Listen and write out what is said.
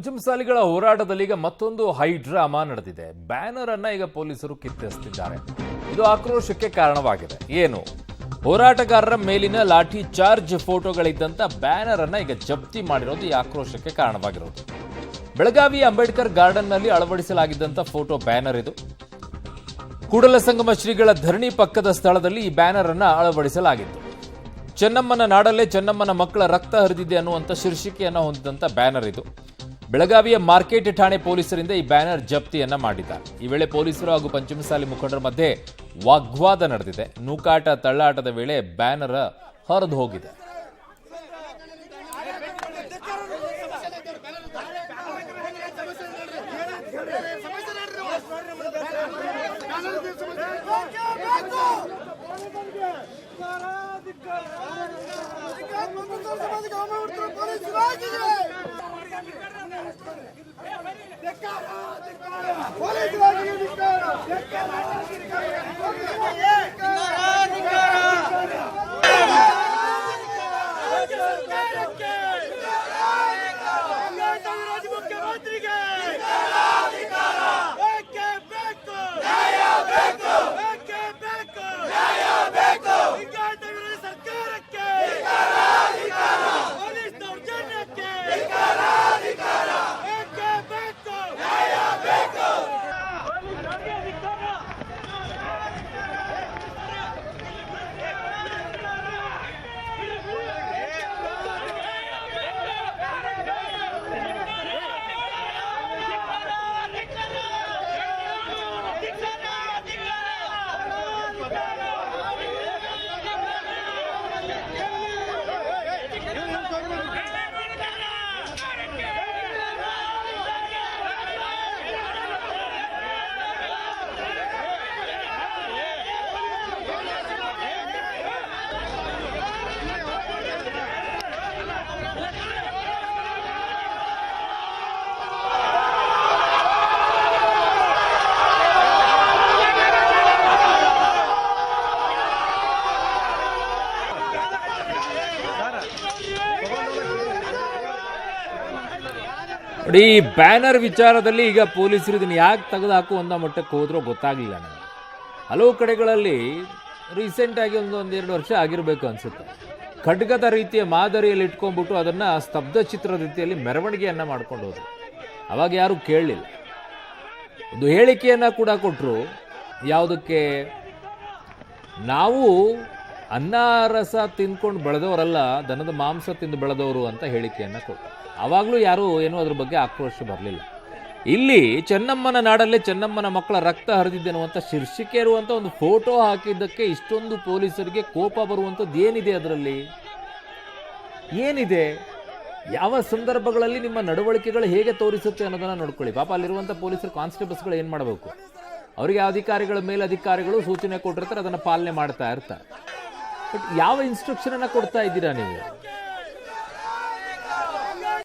ಪಂಚಮಸಾಲಿಗಳ ಹೋರಾಟದಲ್ಲಿ ಈಗ ಮತ್ತೊಂದು ಹೈ ಡ್ರಾಮಾ ನಡೆದಿದೆ. ಬ್ಯಾನರ್ ಅನ್ನ ಈಗ ಪೊಲೀಸರು ಕಿತ್ತೆಸೆದಿದ್ದಾರೆ. ಇದು ಆಕ್ರೋಶಕ್ಕೆ ಕಾರಣವಾಗಿದೆ. ಏನು? ಹೋರಾಟಗಾರರ ಮೇಲಿನ ಲಾಠಿ ಚಾರ್ಜ್ ಫೋಟೋಗಳಿದ್ದಂತ ಬ್ಯಾನರ್ ಅನ್ನ ಈಗ ಜಪ್ತಿ ಮಾಡಿರೋದು ಈ ಆಕ್ರೋಶಕ್ಕೆ ಕಾರಣವಾಗಿರೋದು. ಬೆಳಗಾವಿ ಅಂಬೇಡ್ಕರ್ ಗಾರ್ಡನ್ ನಲ್ಲಿ ಅಳವಡಿಸಲಾಗಿದ್ದಂತ ಫೋಟೋ ಬ್ಯಾನರ್ ಇದು. ಕೂಡಲಸಂಗಮ ಶ್ರೀಗಳ ಧರಣಿ ಪಕ್ಕದ ಸ್ಥಳದಲ್ಲಿ ಈ ಬ್ಯಾನರ್ ಅನ್ನ ಅಳವಡಿಸಲಾಗಿತ್ತು. ಚೆನ್ನಮ್ಮನ ನಾಡಲ್ಲೇ ಚೆನ್ನಮ್ಮನ ಮಕ್ಕಳ ರಕ್ತ ಹರಿದಿದೆ ಅನ್ನುವಂಥ ಶೀರ್ಷಿಕೆಯನ್ನು ಹೊಂದಿದಂಥ ಬ್ಯಾನರ್ ಇದು. ಬೆಳಗಾವಿಯ ಮಾರ್ಕೆಟ್ ಠಾಣೆ ಪೊಲೀಸರಿಂದ ಈ ಬ್ಯಾನರ್ ಜಪ್ತಿಯನ್ನ ಮಾಡಿದ್ದಾರೆ. ಈ ವೇಳೆ ಪೊಲೀಸರು ಹಾಗೂ ಪಂಚಮಸಾಲಿ ಮುಖಂಡರ ಮಧ್ಯೆ ವಾಗ್ವಾದ ನಡೆದಿದೆ. ನೂಕಾಟ ತಳ್ಳಾಟದ ವೇಳೆ ಬ್ಯಾನರ್ ಹರಿದು ಹೋಗಿದೆ. ಈ ಬ್ಯಾನರ್ ವಿಚಾರದಲ್ಲಿ ಈಗ ಪೊಲೀಸರು ಇದನ್ನು ಯಾಕೆ ತೆಗೆದುಹಾಕು ಅನ್ನೋ ಮಟ್ಟಕ್ಕೆ ಹೋದ್ರೂ ಗೊತ್ತಾಗಲಿಲ್ಲ ನನಗೆ. ಹಲವು ಕಡೆಗಳಲ್ಲಿ ರೀಸೆಂಟಾಗಿ ಒಂದೆರಡು ವರ್ಷ ಆಗಿರಬೇಕು ಅನಿಸುತ್ತೆ, ಖಡ್ಗದ ರೀತಿಯ ಮಾದರಿಯಲ್ಲಿ ಇಟ್ಕೊಂಡ್ಬಿಟ್ಟು ಅದನ್ನು ಸ್ತಬ್ಧ ಚಿತ್ರದ ರೀತಿಯಲ್ಲಿ ಮೆರವಣಿಗೆಯನ್ನು ಮಾಡ್ಕೊಂಡು ಹೋದ್ರು. ಅವಾಗ ಯಾರೂ ಕೇಳಲಿಲ್ಲ. ಒಂದು ಹೇಳಿಕೆಯನ್ನು ಕೂಡ ಕೊಟ್ಟರು. ಯಾವುದಕ್ಕೆ? ನಾವು ಅನ್ನ ರಸ ತಿಂದ್ಕೊಂಡು ಬೆಳೆದವರಲ್ಲ, ದನದ ಮಾಂಸ ತಿಂದು ಬೆಳೆದವರು ಅಂತ ಹೇಳಿಕೆಯನ್ನು ಕೊಟ್ಟರು. ಆವಾಗಲೂ ಯಾರೂ ಏನೂ ಅದ್ರ ಬಗ್ಗೆ ಆಕ್ರೋಶ ಬರಲಿಲ್ಲ. ಇಲ್ಲಿ ಚೆನ್ನಮ್ಮನ ನಾಡಲ್ಲೇ ಚೆನ್ನಮ್ಮನ ಮಕ್ಕಳ ರಕ್ತ ಹರಿದಿದೆ ಅನ್ನುವಂಥ ಶೀರ್ಷಿಕೆ ಇರುವಂಥ ಒಂದು ಫೋಟೋ ಹಾಕಿದ್ದಕ್ಕೆ ಇಷ್ಟೊಂದು ಪೊಲೀಸರಿಗೆ ಕೋಪ ಬರುವಂಥದ್ದು ಏನಿದೆ? ಅದರಲ್ಲಿ ಏನಿದೆ? ಯಾವ ಸಂದರ್ಭಗಳಲ್ಲಿ ನಿಮ್ಮ ನಡವಳಿಕೆಗಳು ಹೇಗೆ ತೋರಿಸುತ್ತೆ ಅನ್ನೋದನ್ನು ನೋಡ್ಕೊಳ್ಳಿ. ಪಾಪ ಅಲ್ಲಿರುವಂಥ ಪೊಲೀಸರು ಕಾನ್ಸ್ಟೇಬಲ್ಸ್ಗಳು ಏನು ಮಾಡಬೇಕು? ಅವರಿಗೆ ಅಧಿಕಾರಿಗಳ ಮೇಲೆ ಅಧಿಕಾರಿಗಳು ಸೂಚನೆ ಕೊಟ್ಟಿರ್ತಾರೆ, ಅದನ್ನು ಪಾಲನೆ ಮಾಡ್ತಾ ಇರ್ತಾರೆ. ಬಟ್ ಯಾವ ಇನ್ಸ್ಟ್ರಕ್ಷನನ್ನು ಕೊಡ್ತಾ ಇದ್ದೀರಾ ನೀವು?